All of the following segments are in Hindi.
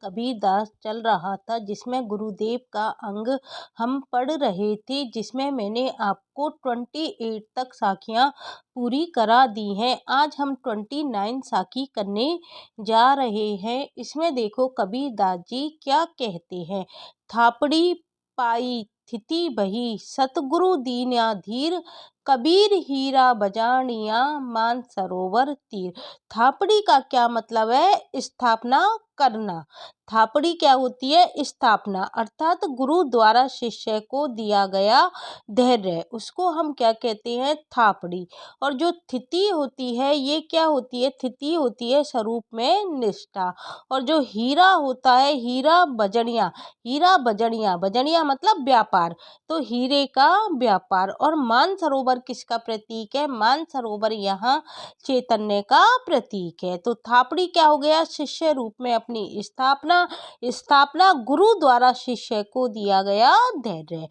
कबीरदास चल रहा था, जिसमें गुरुदेव का अंग हम पढ़ रहे थे, जिसमें मैंने आपको 28 तक साखियाँ पूरी करा दी हैं। आज हम 29 साखी करने जा रहे हैं। इसमें देखो कबीरदास जी क्या कहते हैं। थापड़ी पाई थिति बही, सतगुरु दीन्या धीर, कबीर हीरा बजानिया मान सरोवर तीर। थापड़ी का क्या मतलब है? स्थापना करना। थापड़ी क्या होती है? स्थापना, अर्थात गुरु द्वारा शिष्य को दिया गया धैर्य, उसको हम क्या कहते हैं? थापड़ी। और जो थिति होती है, ये क्या होती है? थिति होती है स्वरूप में निष्ठा। और जो हीरा होता है, हीरा बजड़िया, हीरा बजड़िया, बजड़िया मतलब व्यापार, तो हीरे का व्यापार। और मानसरोवर किसका प्रतीक है? मानसरोवर यहाँ चैतन्य का प्रतीक है। तो थापड़ी क्या हो गया? शिष्य रूप में अपनी स्थापना, स्थापना गुरु द्वारा शिष्य को दिया गया धैर्य।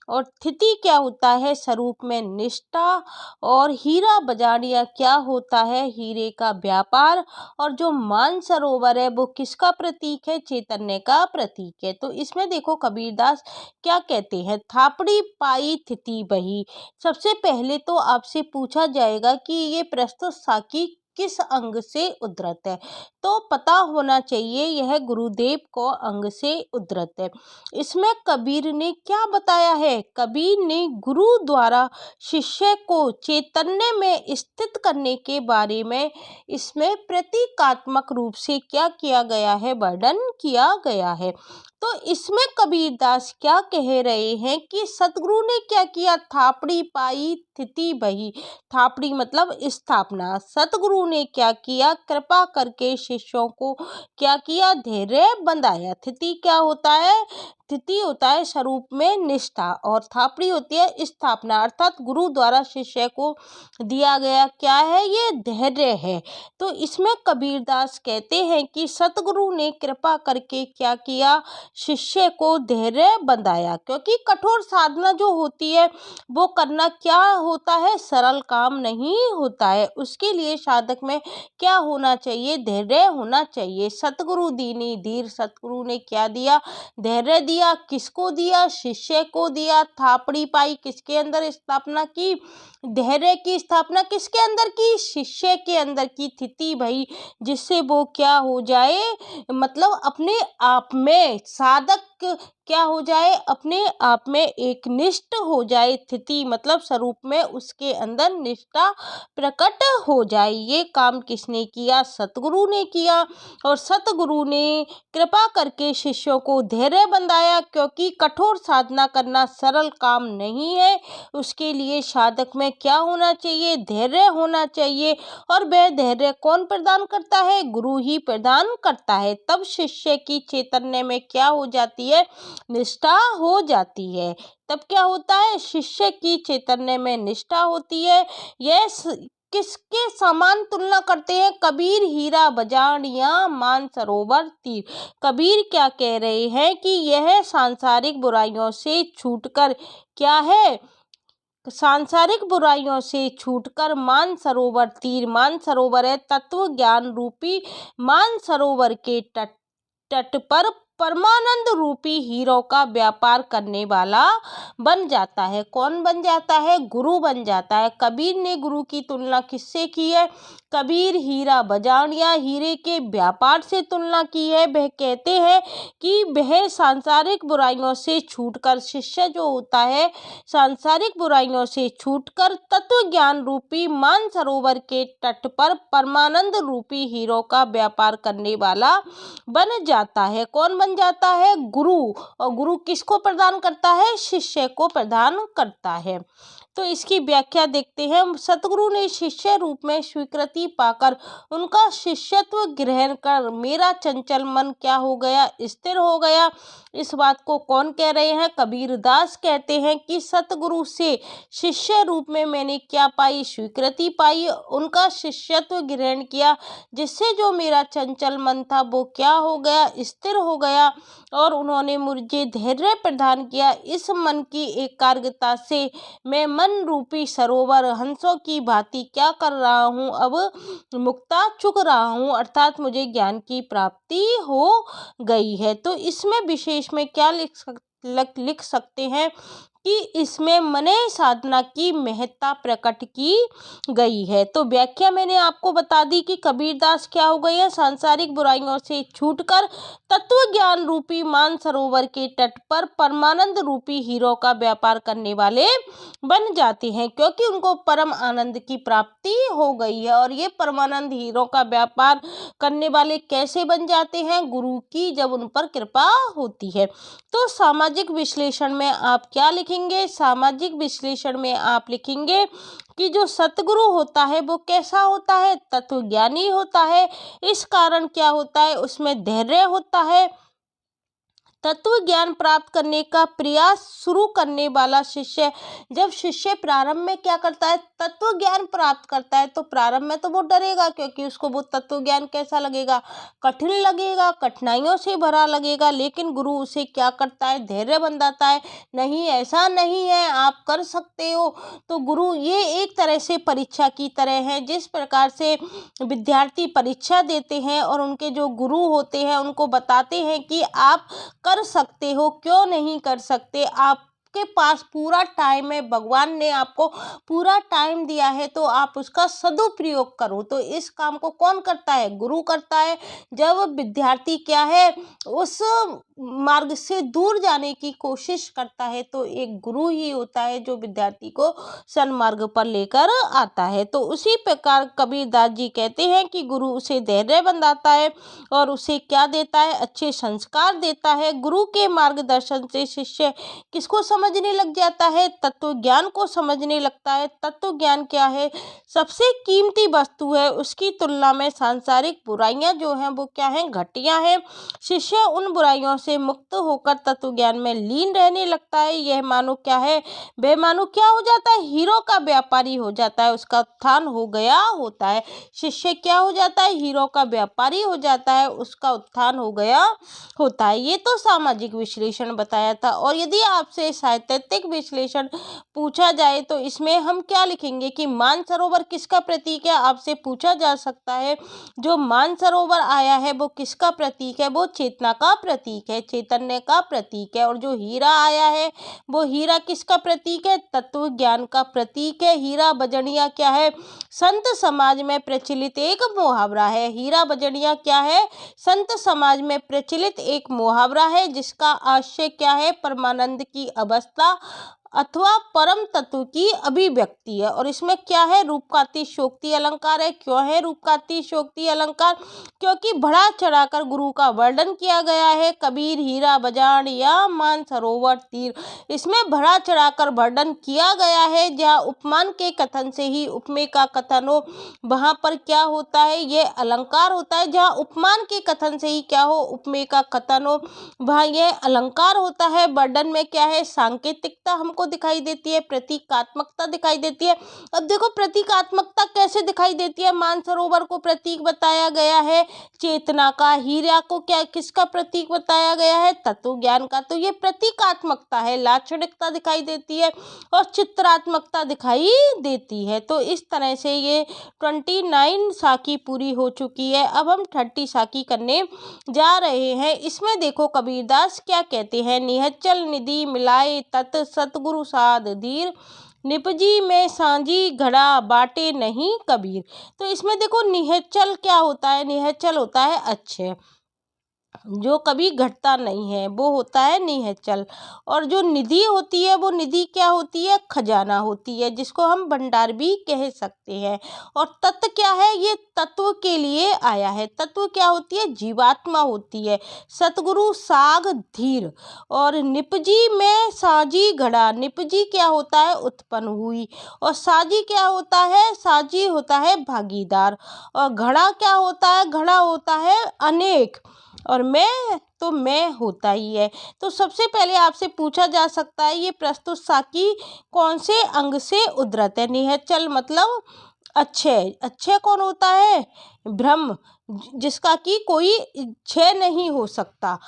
और थिति क्या होता है? स्वरूप में निष्ठा। और हीरा बजारिया क्या होता है? हीरे का व्यापार। और जो मानसरोवर है वो किसका प्रतीक है? चैतन्य का प्रतीक है। तो इसमें देखो कबीरदास क्या कहते हैं। थापड़ी पाई थिति बही। सबसे पहले तो आपसे पूछा जाएगा कि ये प्रस्तुत साखी किस अंग से उद्धृत है, तो पता होना चाहिए यह गुरुदेव को अंग से उद्धृत है। इसमें कबीर ने क्या बताया है? कबीर ने गुरु द्वारा शिष्य को चैतन्य में स्थित करने के बारे में इसमें प्रतीकात्मक रूप से क्या किया गया है? वर्णन किया गया है। तो इसमें कबीरदास क्या कह रहे हैं कि सतगुरु ने क्या किया? थापड़ी पाई थिति बही। थापड़ी मतलब स्थापना। सतगुरु ने क्या किया? कृपा करके शिष्यों को क्या किया? धैर्य बंधाया। थिति क्या होता है? थिति होता है स्वरूप में निष्ठा, और थापड़ी होती है स्थापना, अर्थात गुरु द्वारा शिष्य को दिया गया क्या है? ये धैर्य है। तो इसमें कबीरदास कहते हैं कि सतगुरु ने कृपा करके क्या किया? शिष्य को धैर्य बंधाया, क्योंकि कठोर साधना जो होती है वो करना क्या होता है? सरल काम नहीं होता है। उसके लिए साधक में क्या होना चाहिए? धैर्य होना चाहिए। सतगुरु दीनी धीर, सतगुरु ने क्या दिया? धैर्य दिया। किसको दिया? शिष्य को दिया। थापड़ी पाई, किसके अंदर स्थापना की? धैर्य की स्थापना किसके अंदर की? शिष्य के अंदर की। थिति भाई, जिससे वो क्या हो जाए? मतलब अपने आप में साधक क्या हो जाए? अपने आप में एक निष्ठ हो जाए। थिति मतलब स्वरूप में उसके अंदर निष्ठा प्रकट हो जाए। ये काम किसने किया? सतगुरु ने किया। और सतगुरु ने कृपा करके शिष्यों को धैर्य बंधाया, क्योंकि कठोर साधना करना सरल काम नहीं है। उसके लिए साधक में क्या होना चाहिए? धैर्य होना चाहिए। और वह धैर्य कौन प्रदान करता है? गुरु ही प्रदान करता है। तब शिष्य की चैतन्य में क्या हो जाती है? निष्ठा हो जाती है। तब क्या होता है? शिष्य की चैतन्य में निष्ठा होती है। यह किसके समान तुलना करते हैं? कबीर हीरा बजानिया मान सरोवर तीर। कबीर क्या कह रहे हैं कि यह सांसारिक बुराइयों से छूटकर क्या है? सांसारिक बुराइयों से छूटकर मान सरोवर तीर, मान सरोवर है तत्व ज्ञान रूपी मान सरोवर के तट तट पर परमानंद रूपी हीरो का व्यापार करने वाला बन जाता है। कौन बन जाता है? गुरु बन जाता है। कबीर ने गुरु की तुलना किससे की है? कबीर हीरा बजानिया, हीरे के व्यापार से तुलना की है। वह कहते हैं कि वह सांसारिक बुराइयों से छूटकर, शिष्य जो होता है सांसारिक बुराइयों से छूटकर तत्व ज्ञान रूपी मान सरोवर के तट पर परमानंद रूपी हीरो का व्यापार करने वाला बन जाता है। कौन बन जाता है? गुरु। और गुरु किसको प्रदान करता है? शिष्य को प्रदान करता है। तो इसकी व्याख्या देखते हैं। सतगुरु ने शिष्य रूप में स्वीकृति पाकर उनका शिष्यत्व ग्रहण कर मेरा चंचल मन क्या हो गया? स्थिर हो गया। इस बात को कौन कह रहे हैं? कबीरदास कहते हैं कि सतगुरु से शिष्य रूप में मैंने क्या पाई? स्वीकृति पाई, उनका शिष्यत्व ग्रहण किया, जिससे जो मेरा चंचल मन था वो क्या हो गया? स्थिर हो गया। और उन्होंने मुझे धैर्य प्रदान किया। इस मन की एकाग्रता से मैं मन मन रूपी सरोवर हंसों की भांति क्या कर रहा हूँ, अब मुक्ता चुक रहा हूँ, अर्थात मुझे ज्ञान की प्राप्ति हो गई है। तो इसमें विशेष में क्या लिख सकते हैं कि इसमें मने साधना की महत्ता प्रकट की गई है। तो व्याख्या मैंने आपको बता दी कि कबीरदास क्या हो गए हैं, सांसारिक बुराइयों से छूटकर तत्व ज्ञान रूपी मानसरोवर के तट पर परमानंद रूपी हीरो का व्यापार करने वाले बन जाते हैं, क्योंकि उनको परम आनंद की प्राप्ति हो गई है। और ये परमानंद हीरो का व्यापार करने वाले कैसे बन जाते हैं, गुरु की जब उन पर कृपा होती है। तो सामाजिक विश्लेषण में आप क्या लिखेंगे, सामाजिक विश्लेषण में आप लिखेंगे कि जो सतगुरु होता है वो कैसा होता है, तत्वज्ञानी होता है। इस कारण क्या होता है, उसमें धैर्य होता है। तत्व ज्ञान प्राप्त करने का प्रयास शुरू करने वाला शिष्य, जब शिष्य प्रारंभ में क्या करता है, तत्व ज्ञान प्राप्त करता है, तो प्रारंभ में तो वो डरेगा, क्योंकि उसको वो तत्व ज्ञान कैसा लगेगा, कठिन लगेगा, कठिनाइयों से भरा लगेगा। लेकिन गुरु उसे क्या करता है, धैर्य बंधाता है, नहीं ऐसा नहीं है, आप कर सकते हो। तो गुरु ये एक तरह से परीक्षा की तरह है, जिस प्रकार से विद्यार्थी परीक्षा देते हैं और उनके जो गुरु होते हैं उनको बताते हैं कि आप कर सकते हो, क्यों नहीं कर सकते, आपके पास पूरा टाइम है, भगवान ने आपको पूरा टाइम दिया है, तो आप उसका सदुपयोग करो। तो इस काम को कौन करता है, गुरु करता है। जब विद्यार्थी क्या है, उस मार्ग से दूर जाने की कोशिश करता है, तो एक गुरु ही होता है जो विद्यार्थी को सन्मार्ग पर लेकर आता है। तो उसी प्रकार कबीरदास जी कहते हैं कि गुरु उसे धैर्य बंधाता है और उसे क्या देता है, अच्छे संस्कार देता है। गुरु के मार्गदर्शन से शिष्य किसको समझने लग जाता है, तत्व ज्ञान को समझने लगता है। तत्व ज्ञान क्या है, सबसे कीमती वस्तु है, उसकी तुलना में सांसारिक बुराइयां जो हैं वो क्या हैं, घटिया हैं। शिष्य उन बुराइयों से मुक्त होकर तत्व ज्ञान में लीन रहने लगता है। यह मानो क्या है, वह मानो क्या हो जाता है, हीरो का व्यापारी हो जाता है, उसका उत्थान हो गया होता है। शिष्य क्या हो जाता है, हीरो का व्यापारी हो जाता है, उसका उत्थान हो गया होता है। ये तो सामाजिक विश्लेषण बताया था। और यदि आपसे साहित्यिक विश्लेषण पूछा जाए तो इसमें हम क्या लिखेंगे कि मानसरोवर किसका प्रतीक है, आपसे पूछा जा सकता है। जो मानसरोवर आया है वो किसका प्रतीक है, वो चेतना का प्रतीक है, चैतन्य का प्रतीक है। और जो हीरा आया है वो हीरा किसका प्रतीक है, तत्व ज्ञान का प्रतीक है। हीरा बजड़िया क्या है, संत समाज में प्रचलित एक मुहावरा है। हीरा बजड़िया क्या है, संत समाज में प्रचलित एक मुहावरा है, जिसका आशय क्या है, परमानंद की अवस्था अथवा परम तत्व की अभिव्यक्ति है। और इसमें क्या है, रूपकातिशयोक्ति अलंकार है। क्यों है रूपकातिशयोक्ति अलंकार, क्योंकि बढ़ा चढ़ाकर गुरु का वर्णन किया गया है। कबीर हीरा बजान या मानसरोवर तीर, इसमें बढ़ा चढ़ाकर वर्णन किया गया है। जहाँ उपमान के कथन से ही उपमेय का कथन हो, वहाँ पर क्या होता है, ये अलंकार होता है। जहाँ उपमान के कथन से ही क्या हो, उपमेय का कथन हो, वहाँ ये अलंकार होता है। वर्णन में क्या है, सांकेतिकता हमको दिखाई देती है, प्रतीकात्मकता दिखाई देती है। अब देखो प्रतीकात्मकता कैसे दिखाई देती है, मानसरोवर को प्रतीक बताया गया है चेतना का, हीरा को क्या किसका प्रतीक बताया गया है, तत्व ज्ञान का। तो ये प्रतीकात्मकता है, लाक्षणिकता दिखाई देती है और चित्रात्मकता दिखाई देती है। तो इस तरह से ये 29 साखी पूरी हो चुकी है। अब हम 30 साखी करने जा रहे हैं। इसमें देखो कबीरदास क्या कहते हैं, निहचल निधि मिलाए तत् सतगुरु साध धीर, निपजी में सांझी घड़ा बाटे नहीं कबीर। तो इसमें देखो निहचल क्या होता है, निहचल होता है अच्छे, जो कभी घटता नहीं है, वो होता है निहचल। और जो निधि होती है, वो निधि क्या होती है, खजाना होती है, जिसको हम भंडार भी कह सकते हैं। और तत्व क्या है, ये तत्व के लिए आया है। तत्व क्या होती है, जीवात्मा होती है। सतगुरु साग धीर। और निपजी में साजी घड़ा, निपजी क्या होता है, उत्पन्न हुई। और साजी क्या होता है, साजी होता है भागीदार। और घड़ा क्या होता है, घड़ा होता है अनेक। और मैं होता ही है। तो सबसे पहले आपसे पूछा जा सकता है, ये प्रस्तुत साखी कौन से अंग से उद्धृत है। निहचल मतलब अच्छे, अच्छे कौन होता है, ब्रह्म, जिसका कि कोई क्षय नहीं हो सकता।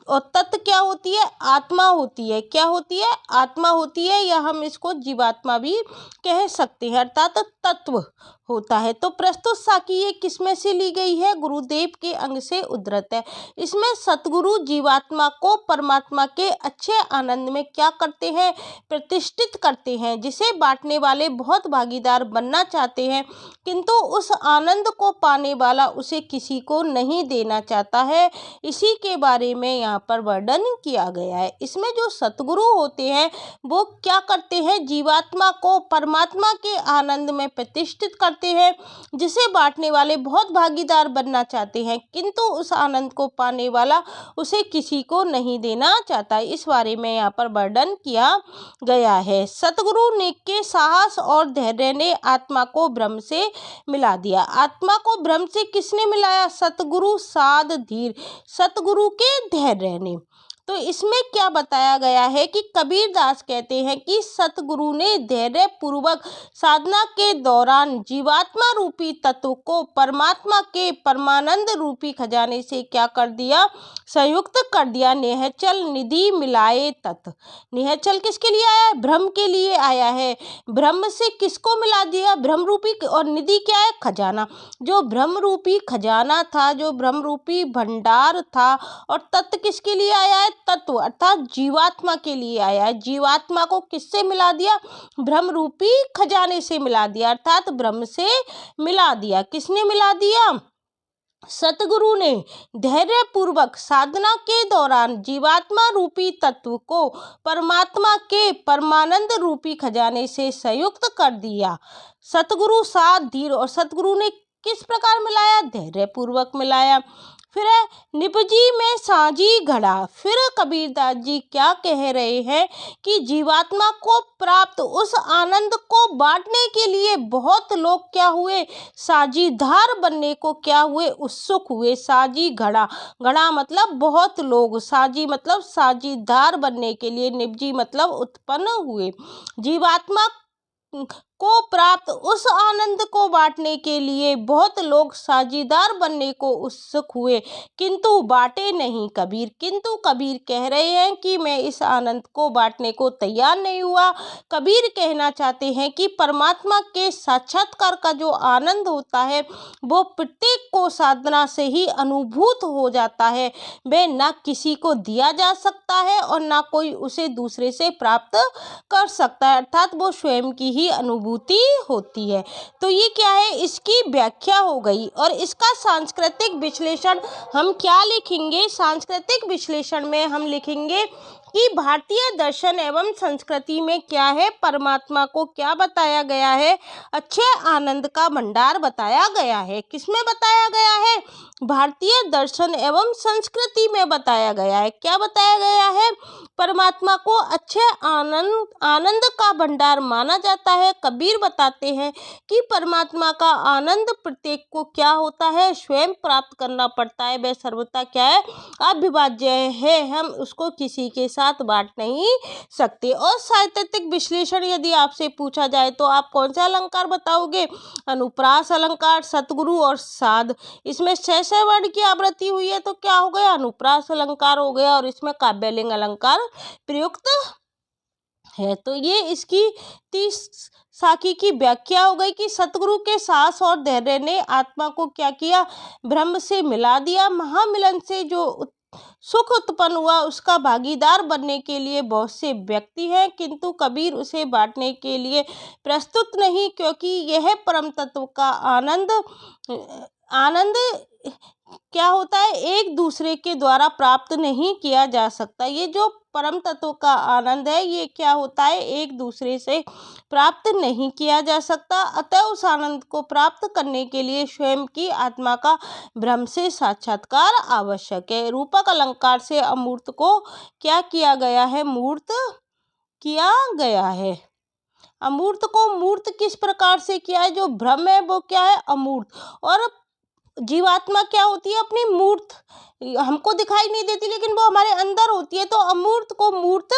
और तत्व क्या होती है? आत्मा होती है। क्या होती है? आत्मा होती है, या हम इसको जीवात्मा भी कह सकते हैं, अर्थात तत्व होता है। तो प्रस्तुत साखी ये किसमें से ली गई है? गुरुदेव के अंग से उद्धृत है। इसमें सतगुरु जीवात्मा को परमात्मा के अच्छे आनंद में क्या करते हैं? प्रतिष्ठित करते हैं, जिसे बांटने वाले बहुत भागीदार बनना चाहते हैं, किंतु उस आनंद को पाने वाला उसे किसी को नहीं देना चाहता है। इसी के बारे में यहाँ पर वर्णन किया गया है। इसमें जो सतगुरु होते हैं वो क्या करते हैं? जीवात्मा को परमात्मा के आनंद में प्रतिष्ठित करते हैं, जिसे बांटने वाले बहुत भागीदार बनना चाहते हैं, किंतु उस आनंद को पाने वाला उसे किसी को नहीं देना चाहता। इस बारे में यहाँ पर वर्णन किया गया है। सतगुरु ने के साहस और धैर्य ने आत्मा को ब्रह्म से मिला दिया। आत्मा को ब्रह्म से किसने मिलाया? सतगुरु साध धीर, सतगुरु के धैर्य ने। तो इसमें क्या बताया गया है कि कबीरदास कहते हैं कि सतगुरु ने धैर्य पूर्वक साधना के दौरान जीवात्मा रूपी तत्व को परमात्मा के परमानंद रूपी खजाने से क्या कर दिया? संयुक्त कर दिया। निहचल निधि मिलाए तत्। निहचल किसके लिए आया है? ब्रह्म के लिए आया है। ब्रह्म से किसको मिला दिया? ब्रह्म रूपी, और निधि क्या है? खजाना। जो ब्रह्म रूपी खजाना था, जो ब्रह्म रूपी भंडार था, और तत्व किसके लिए आया है? तत्व अर्थात जीवात्मा के लिए आया है। जीवात्मा को किससे मिला दिया? ब्रह्म रूपी खजाने से मिला दिया, अर्थात ब्रह्म से मिला दिया। किसने मिला दिया? सतगुरु ने धैर्य पूर्वक साधना के दौरान जीवात्मा रूपी तत्व को परमात्मा के परमानंद रूपी खजाने से संयुक्त कर दिया। सतगुरु साथ धीर, और सतगुरु ने किस प्रकार मिलाया? धैर्य पूर्वक मिलाया। फिर है निपजी में साझी घड़ा। फिर कबीरदास जी क्या कह रहे हैं कि जीवात्मा को प्राप्त उस आनंद को बांटने के लिए बहुत लोग क्या हुए? साझीदार बनने को क्या हुए? उत्सुक हुए। साझी घड़ा, घड़ा मतलब बहुत लोग, साझी मतलब साझीदार बनने के लिए, निपजी मतलब उत्पन्न हुए। जीवात्मा को प्राप्त उस आनंद को बांटने के लिए बहुत लोग साझीदार बनने को उत्सुक हुए, किंतु बांटे नहीं कबीर। किंतु कबीर कह रहे हैं कि मैं इस आनंद को बांटने को तैयार नहीं हुआ। कबीर कहना चाहते हैं कि परमात्मा के साक्षात्कार का जो आनंद होता है वो प्रत्येक को साधना से ही अनुभूत हो जाता है। वह ना किसी को दिया जा सकता है और ना कोई उसे दूसरे से प्राप्त कर सकता है, अर्थात वो स्वयं की ही अनुभूति होती है। तो ये क्या है? इसकी व्याख्या हो गई। और इसका सांस्कृतिक विश्लेषण हम क्या लिखेंगे? सांस्कृतिक विश्लेषण में हम लिखेंगे कि भारतीय दर्शन एवं संस्कृति में क्या है? परमात्मा को क्या बताया गया है? अच्छे आनंद का भंडार बताया गया है। किसमें बताया गया है? भारतीय दर्शन एवं संस्कृति में बताया गया है। क्या बताया गया है? परमात्मा को अच्छे आनंद का भंडार माना जाता है। कबीर बताते हैं कि परमात्मा का आनंद प्रत्येक को क्या होता है? स्वयं प्राप्त करना पड़ता है। वह सर्वथा क्या है? अविभाज्य है। हम उसको किसी के साथ बांट नहीं सकते। और साहित्यिक विश्लेषण यदि आपसे पूछा जाए तो आप कौन सा अलंकार बताओगे? अनुप्रास अलंकार, सतगुरु और साध। इसमें 6 वर्ण की आवृत्ति हुई है तो क्या हो गया? अनुप्रास अलंकार हो गया, और इसमें काव्यलिंग अलंकार प्रयुक्त है। तो ये इसकी 30 साखी की व्याख्या हो गई कि सतगुरु के साहस और धैर्य ने आत्मा को क्या किया? ब्रह्म से मिला दिया। महामिलन से जो सुख उत्पन्न हुआ उसका भागीदार बनने के लिए बहुत से व्यक्ति हैं, किंतु कबीर उसे बांटने के लिए प्रस्तुत नहीं, क्योंकि यह परम तत्व का आनंद क्या होता है? एक दूसरे के द्वारा प्राप्त नहीं किया जा सकता। ये जो परम तत्व का आनंद है ये क्या होता है? एक दूसरे से प्राप्त नहीं किया जा सकता। अतः उस आनंद को प्राप्त करने के लिए स्वयं की आत्मा का ब्रह्म से साक्षात्कार आवश्यक है। रूपक अलंकार से अमूर्त को क्या किया गया है? मूर्त किया गया है। अमूर्त को मूर्त किस प्रकार से किया है? जो ब्रह्म है वो क्या है? अमूर्त, और जीवात्मा क्या होती है? अपनी मूर्त, हमको दिखाई नहीं देती लेकिन वो हमारे अंदर होती है। तो अमूर्त को मूर्त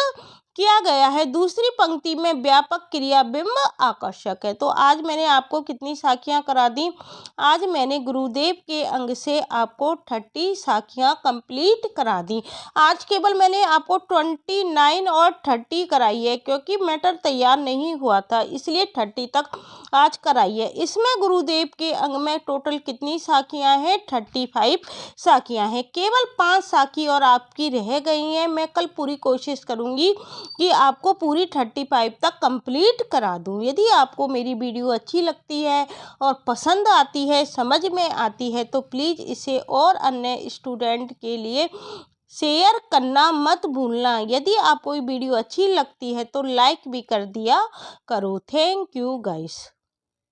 किया गया है। दूसरी पंक्ति में व्यापक क्रिया बिंब आकर्षक है। तो आज मैंने आपको कितनी साखियां करा दी? आज मैंने गुरुदेव के अंग से आपको 30 साखियां कंप्लीट करा दी। आज केवल मैंने आपको 29 और 30 कराई है, क्योंकि मैटर तैयार नहीं हुआ था, इसलिए 30 तक आज कराई है। इसमें गुरुदेव के अंग में टोटल कितनी साखियां हैं? 35 साखियां हैं। केवल 5 साखी और आपकी रह गई हैं। मैं कल पूरी कोशिश करूंगी कि आपको पूरी 35 तक कंप्लीट करा दूं। यदि आपको मेरी वीडियो अच्छी लगती है और पसंद आती है, समझ में आती है, तो प्लीज़ इसे और अन्य स्टूडेंट के लिए शेयर करना मत भूलना। यदि आपको ये वीडियो अच्छी लगती है तो लाइक भी कर दिया करो। Thank you guys.